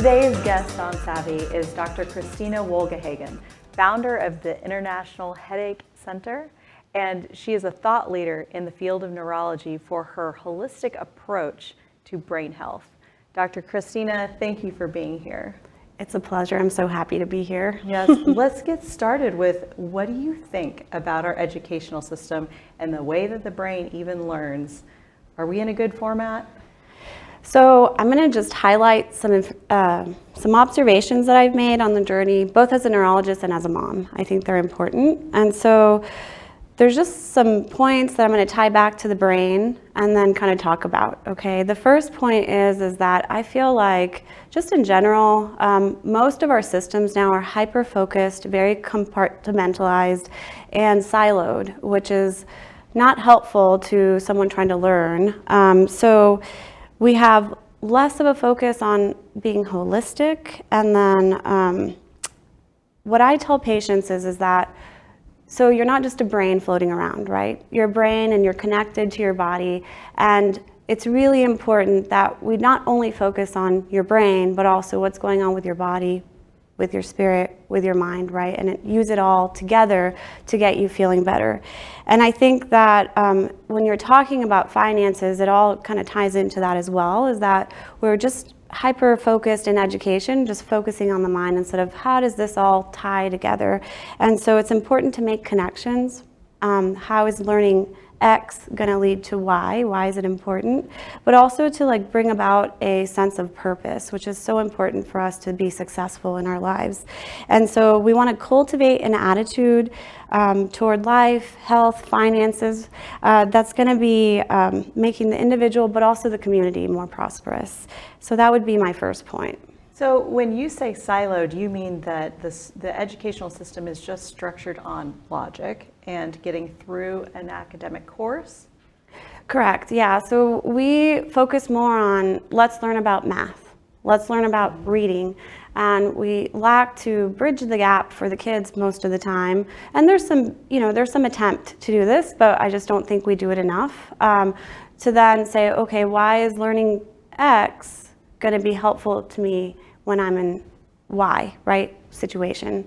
Today's guest on Savvy is Dr. Cristina Wohlgehagen, founder of the International Headache Center, and she is a thought leader in the field of neurology for her holistic approach to brain health. Dr. Cristina, thank you for being here. It's a pleasure. I'm so happy to be here. Yes, let's get started with what do you think about our educational system and the way that the brain even learns? Are we in a good format? So I'm going to just highlight some observations that I've made on the journey, both as a neurologist and as a mom. I think they're important. And so there's just some points that I'm going to tie back to the brain and then kind of talk about, okay? The first point is that I feel like, just in general, most of our systems now are hyper-focused, very compartmentalized, and siloed, which is not helpful to someone trying to learn. So we have less of a focus on being holistic, and then what I tell patients is that, so you're not just a brain floating around, right? You're a brain and you're connected to your body, and it's really important that we not only focus on your brain, but also what's going on with your body, with your spirit, with your mind, right? And use it all together to get you feeling better. And I think that when you're talking about finances, it all kind of ties into that as well, is that we're just hyper-focused in education, just focusing on the mind instead of how does this all tie together. And so it's important to make connections. How is learning X going to lead to Y? Why is it important? But also to bring about a sense of purpose, which is so important for us to be successful in our lives. And so we want to cultivate an attitude toward life, health, finances, that's going to be making the individual but also the community more prosperous. So that would be my first point. So when you say siloed, do you mean that the educational system is just structured on logic and getting through an academic course? Correct, yeah. So we focus more on let's learn about math, let's learn about reading, and we lack to bridge the gap for the kids most of the time. And there's some attempt to do this, but I just don't think we do it enough. To then say, okay, why is learning X going to be helpful to me when I'm in Y, right, situation,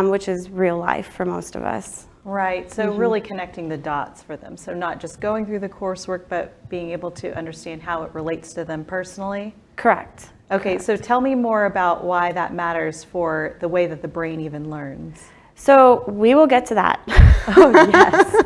which is real life for most of us. Right, so really connecting the dots for them. So not just going through the coursework, but being able to understand how it relates to them personally? Correct. Okay, Correct. so tell me more about why that matters for the way that the brain even learns. So we will get to that. Oh, yes.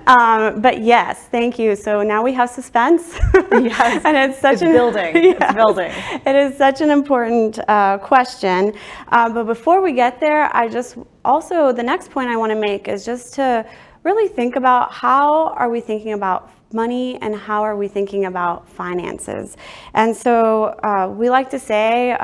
But yes, thank you. So now we have suspense. Yes, and it's building. Yes. It's building. It is such an important question. But before we get there, the next point I want to make is just to really think about how are we thinking about money and how are we thinking about finances. And so we like to say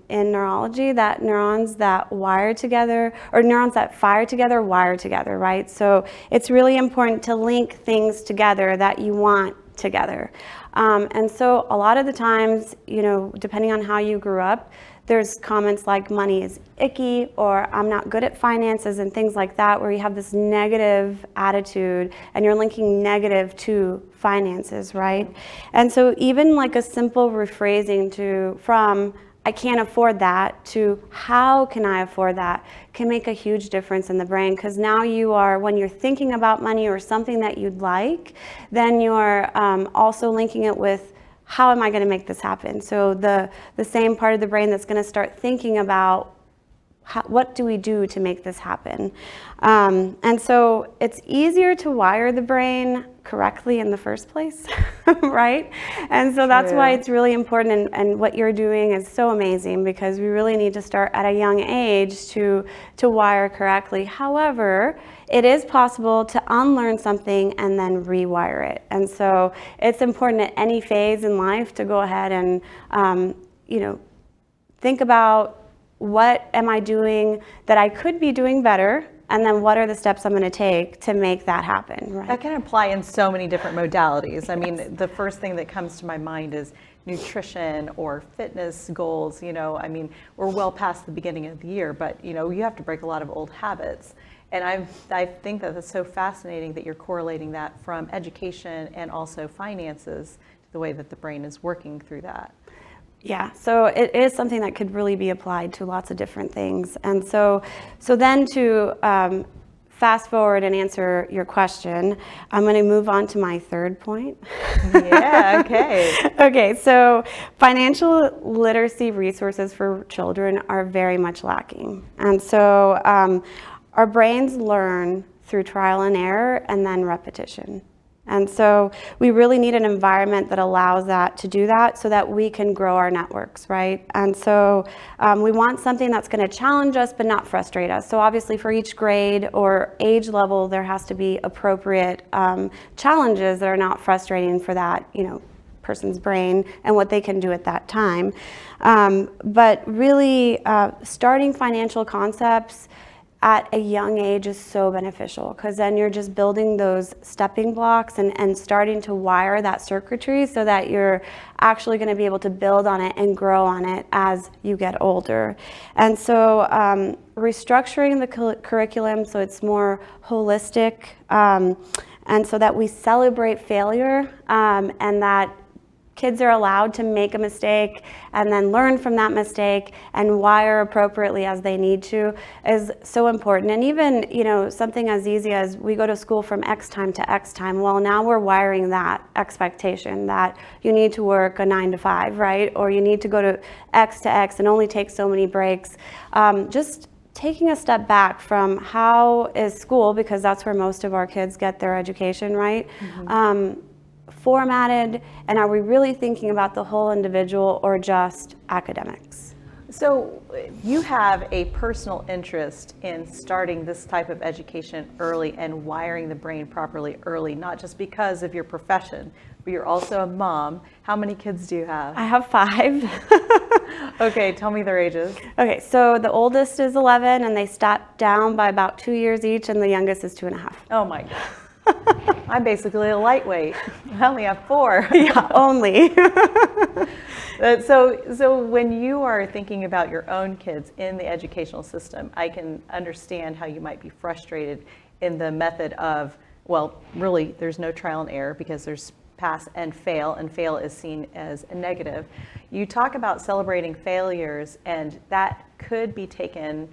in neurology that neurons that wire together, or neurons that fire together, wire together, right? So it's really important to link things together that you want together. And so a lot of the times, depending on how you grew up, there's comments like money is icky or I'm not good at finances and things like that, where you have this negative attitude and you're linking negative to finances, right? And so even like a simple rephrasing from I can't afford that to how can I afford that can make a huge difference in the brain, because now when you're thinking about money or something that you'd like, then you're also linking it with how am I going to make this happen? So the same part of the brain that's going to start thinking about what do we do to make this happen? And so it's easier to wire the brain correctly in the first place, right? And so that's why it's really important, and what you're doing is so amazing, because we really need to start at a young age to wire correctly. However, it is possible to unlearn something and then rewire it. And so it's important at any phase in life to go ahead and think about, what am I doing that I could be doing better? And then what are the steps I'm going to take to make that happen? Right? That can apply in so many different modalities. I mean, the first thing that comes to my mind is nutrition or fitness goals. We're well past the beginning of the year, but you have to break a lot of old habits. And I think that that's so fascinating that you're correlating that from education and also finances to the way that the brain is working through that. Yeah, so it is something that could really be applied to lots of different things. And so then to fast forward and answer your question, I'm going to move on to my third point. Yeah, okay. Okay, so financial literacy resources for children are very much lacking. And so our brains learn through trial and error and then repetition. And so we really need an environment that allows that to do that so that we can grow our networks, right? And so we want something that's going to challenge us but not frustrate us. So obviously for each grade or age level, there has to be appropriate challenges that are not frustrating for that, person's brain and what they can do at that time. But really starting financial concepts at a young age is so beneficial, because then you're just building those stepping blocks and starting to wire that circuitry so that you're actually going to be able to build on it and grow on it as you get older. And so restructuring the curriculum so it's more holistic, and so that we celebrate failure, and that kids are allowed to make a mistake and then learn from that mistake and wire appropriately as they need to is so important. And even, something as easy as we go to school from X time to X time, well, now we're wiring that expectation that you need to work a 9 to 5, right? Or you need to go to X and only take so many breaks. Just taking a step back from how is school, because that's where most of our kids get their education, right? Mm-hmm. Formatted, and are we really thinking about the whole individual or just academics? So you have a personal interest in starting this type of education early and wiring the brain properly early, not just because of your profession, but you're also a mom. How many kids do you have? I have 5. Okay, tell me their ages. Okay, so the oldest is 11, and they step down by about 2 years each, and the youngest is 2.5. Oh my God. I'm basically a lightweight. I only have 4. Yeah, only. So when you are thinking about your own kids in the educational system, I can understand how you might be frustrated in the method of, well, really, there's no trial and error because there's pass and fail is seen as a negative. You talk about celebrating failures, and that could be taken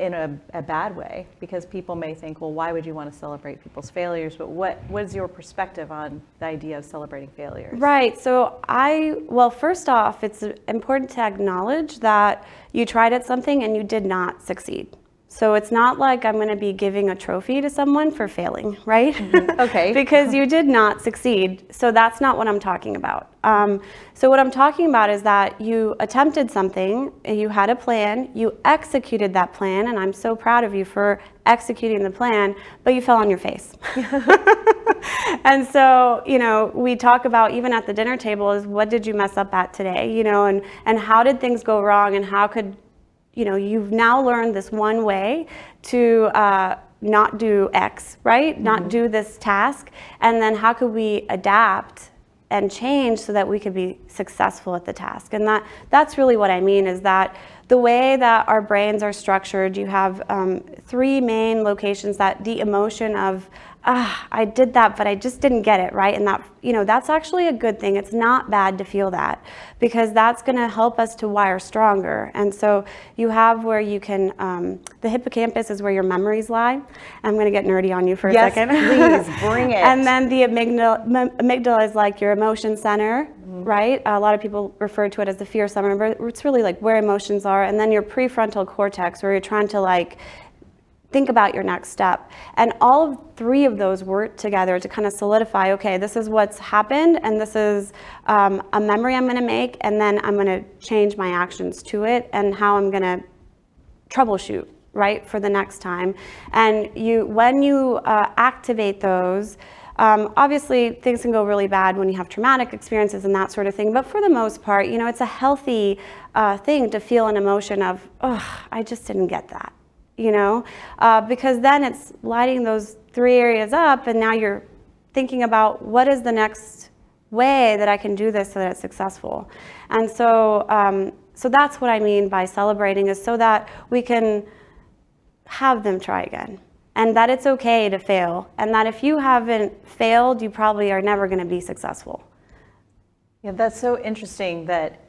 in a bad way, because people may think, well, why would you want to celebrate people's failures? But what is your perspective on the idea of celebrating failures? Right. So first off, it's important to acknowledge that you tried at something and you did not succeed. So it's not like I'm going to be giving a trophy to someone for failing, right? Mm-hmm. Okay. Because you did not succeed. So that's not what I'm talking about. So what I'm talking about is that you attempted something, you had a plan, you executed that plan, and I'm so proud of you for executing the plan, but you fell on your face. And so, we talk about, even at the dinner table, is what did you mess up at today, and how did things go wrong, and how could you've now learned this one way to not do X, right? Mm-hmm. Not do this task. And then how could we adapt and change so that we could be successful at the task? And that's really what I mean, is that the way that our brains are structured, you have 3 main locations that the emotion of, I did that, but I just didn't get it, right? And that, that's actually a good thing. It's not bad to feel that, because that's going to help us to wire stronger. And so you have where you can, the hippocampus is where your memories lie. I'm going to get nerdy on you for a second. Yes, please, bring it. And then the amygdala is like your emotion center, mm-hmm. right? A lot of people refer to it as the fear center, but it's really like where emotions are. And then your prefrontal cortex, where you're trying to think about your next step. And all of 3 of those work together to kind of solidify, okay, this is what's happened, and this is a memory I'm going to make, and then I'm going to change my actions to it and how I'm going to troubleshoot, right, for the next time. And when you activate those, obviously things can go really bad when you have traumatic experiences and that sort of thing, but for the most part, it's a healthy thing to feel an emotion of, I just didn't get that. Because then it's lighting those 3 areas up, and now you're thinking about what is the next way that I can do this so that it's successful. And so that's what I mean by celebrating, is so that we can have them try again, and that it's okay to fail, and that if you haven't failed, you probably are never going to be successful. Yeah, that's so interesting that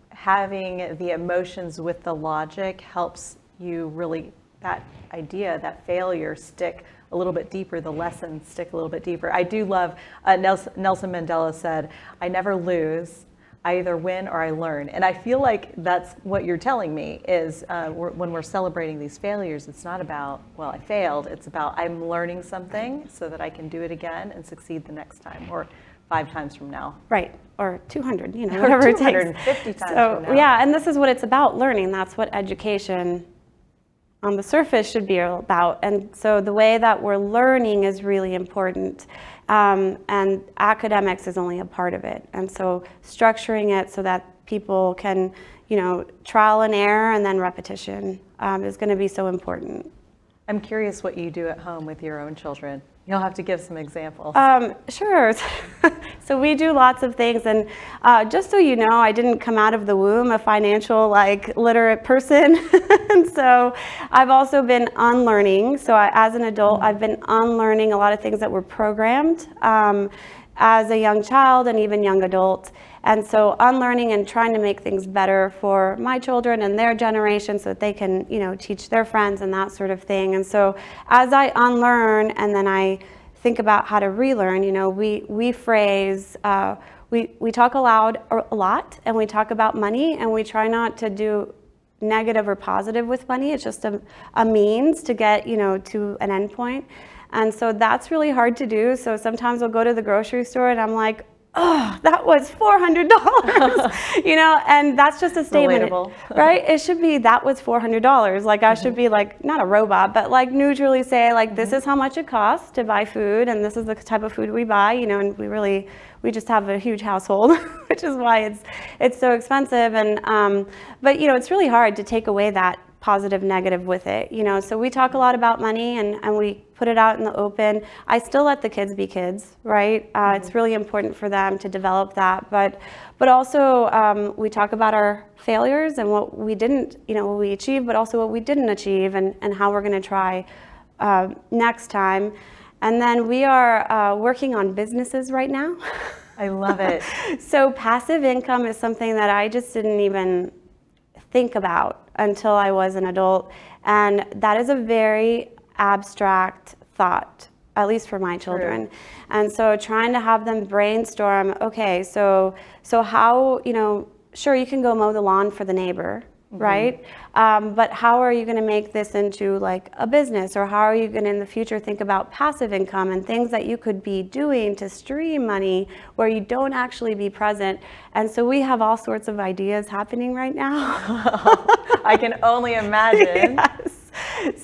having the emotions with the logic helps you really, that idea, that failure stick a little bit deeper, the lessons stick a little bit deeper. I do love, Nelson Mandela said, I never lose, I either win or I learn. And I feel like that's what you're telling me is when we're celebrating these failures, it's not about, well, I failed. It's about I'm learning something so that I can do it again and succeed the next time or 5 times from now. Right, or 200, Or whatever it takes. 250 times So, from now. yeah, and this is what it's about, learning. That's what education on the surface should be about. And so the way that we're learning is really important. And academics is only a part of it. And so structuring it so that people can, trial and error and then repetition is going to be so important. I'm curious what you do at home with your own children. You'll have to give some examples. Sure. So we do lots of things, and just so you know, I didn't come out of the womb a financial, literate person. And so I've also been unlearning. So as an adult, I've been unlearning a lot of things that were programmed as a young child and even young adult. And so unlearning and trying to make things better for my children and their generation so that they can, teach their friends and that sort of thing. And so as I unlearn and then I think about how to relearn, we phrase, we talk aloud a lot, and we talk about money, and we try not to do negative or positive with money. It's just a means to get, to an end point. And so that's really hard to do. So sometimes I'll go to the grocery store and I'm like, oh, that was $400, and that's just a statement, Relatable. Right? It should be, that was $400. I should be not a robot, but neutrally say this is how much it costs to buy food, and this is the type of food we buy, and we just have a huge household, which is why it's so expensive. And, but it's really hard to take away that positive, negative with it, so we talk a lot about money and we put it out in the open. I still let the kids be kids, right? It's really important for them to develop that, but also we talk about our failures and what we didn't, what we achieved, but also what we didn't achieve and how we're going to try next time. And then we are working on businesses right now. I love it. So passive income is something that I just didn't even think about until I was an adult, and that is a very abstract thought, at least for my children. True. And so trying to have them brainstorm, okay, so how, sure, you can go mow the lawn for the neighbor, right? But how are you going to make this into a business, or how are you going to in the future think about passive income and things that you could be doing to stream money where you don't actually be present? And so we have all sorts of ideas happening right now. I can only imagine. Yes.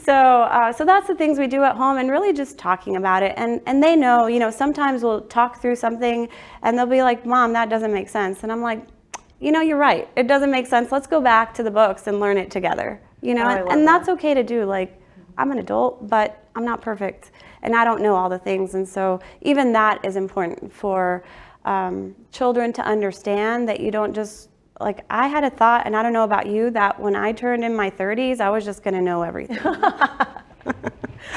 So that's the things we do at home, and really just talking about it. And they know, sometimes we'll talk through something and they'll be like, Mom, that doesn't make sense. And I'm like, you're right. It doesn't make sense. Let's go back to the books and learn it together. And that's okay to do. I'm an adult, but I'm not perfect, and I don't know all the things. And so even that is important for children to understand, that you don't just, I had a thought, and I don't know about you, that when I turned in my 30s, I was just going to know everything.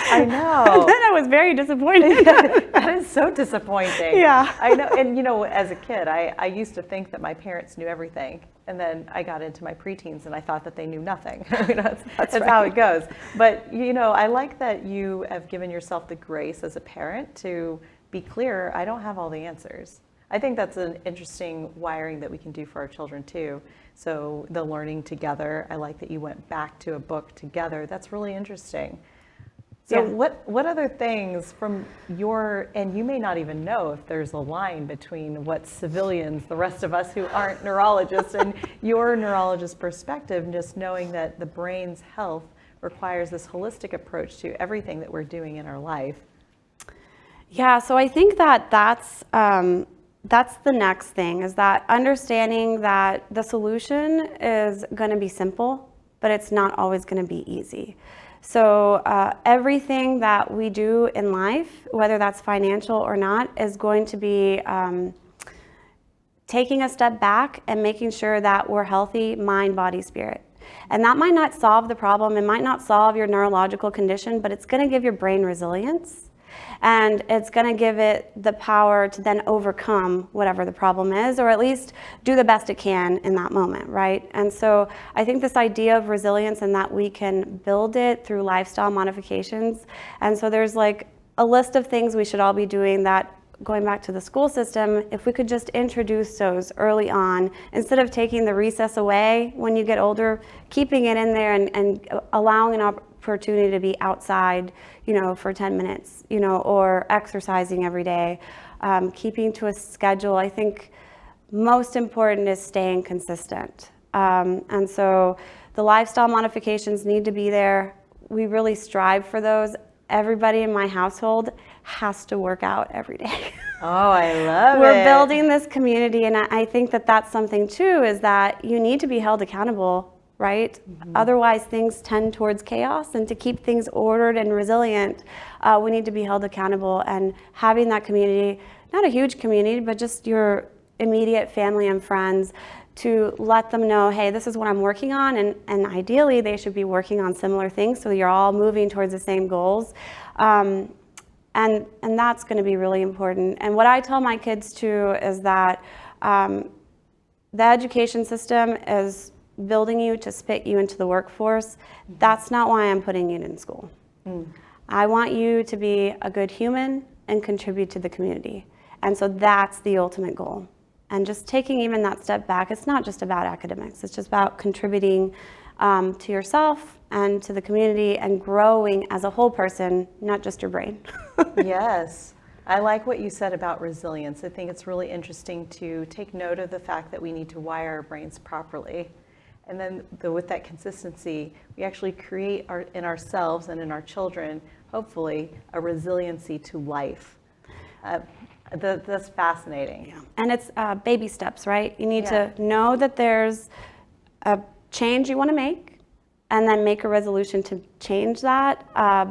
I know. And then I was very disappointed. That is so disappointing. Yeah. I know. And as a kid, I used to think that my parents knew everything. And then I got into my preteens and I thought that they knew nothing. That's right. How it goes. But, I like that you have given yourself the grace as a parent to be clear, I don't have all the answers. I think that's an interesting wiring that we can do for our children too. So the learning together, I like that you went back to a book together. That's really interesting. So yeah. What other things from and you may not even know if there's a line between what civilians, the rest of us who aren't neurologists, and your neurologist perspective, just knowing that the brain's health requires this holistic approach to everything that we're doing in our life. Yeah, so I think that's the next thing, is that understanding that the solution is going to be simple, but it's not always going to be easy. So everything that we do in life, whether that's financial or not, is going to be taking a step back and making sure that we're healthy, mind, body, spirit. And that might not solve the problem, it might not solve your neurological condition, but it's going to give your brain resilience. And it's going to give it the power to then overcome whatever the problem is, or at least do the best it can in that moment, right? And so I think this idea of resilience and that we can build it through lifestyle modifications. And so there's like a list of things we should all be doing that, going back to the school system, if we could just introduce those early on, instead of taking the recess away when you get older, keeping it in there and allowing an opportunity to be outside, for 10 minutes, or exercising every day, keeping to a schedule. I think most important is staying consistent. And so the lifestyle modifications need to be there. We really strive for those. Everybody in my household has to work out every day. Oh, I love it. We're building this community, and I think that that's something too, is that you need to be held accountable, right? Otherwise, things tend towards chaos, and to keep things ordered and resilient, we need to be held accountable, and having that community, not a huge community, but just your immediate family and friends, to let them know, hey, this is what I'm working on, and ideally they should be working on similar things so you're all moving towards the same goals. And that's going to be really important. And what I tell my kids too is that the education system is building you to spit you into the workforce. That's not why I'm putting you in school. I want you to be a good human and contribute to the community. And so that's the ultimate goal. And just taking even that step back, it's not just about academics. It's just about contributing to yourself and to the community and growing as a whole person, not just your brain. Yes. I like what you said about resilience. I think it's really interesting to take note of the fact that we need to wire our brains properly. And then with that consistency, we actually create in ourselves and in our children, hopefully, a resiliency to life. That's fascinating. Yeah. And it's baby steps, right? You need to know that there's a change you want to make, and then make a resolution to change that,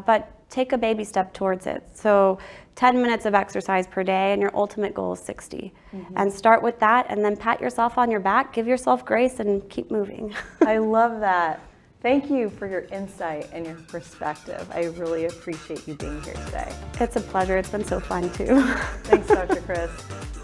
but take a baby step towards it. So 10 minutes of exercise per day, and your ultimate goal is 60. And start with that, and then pat yourself on your back, give yourself grace, and keep moving. I love that. Thank you for your insight and your perspective. I really appreciate you being here today. It's a pleasure. It's been so fun too. Thanks, Dr. Chris.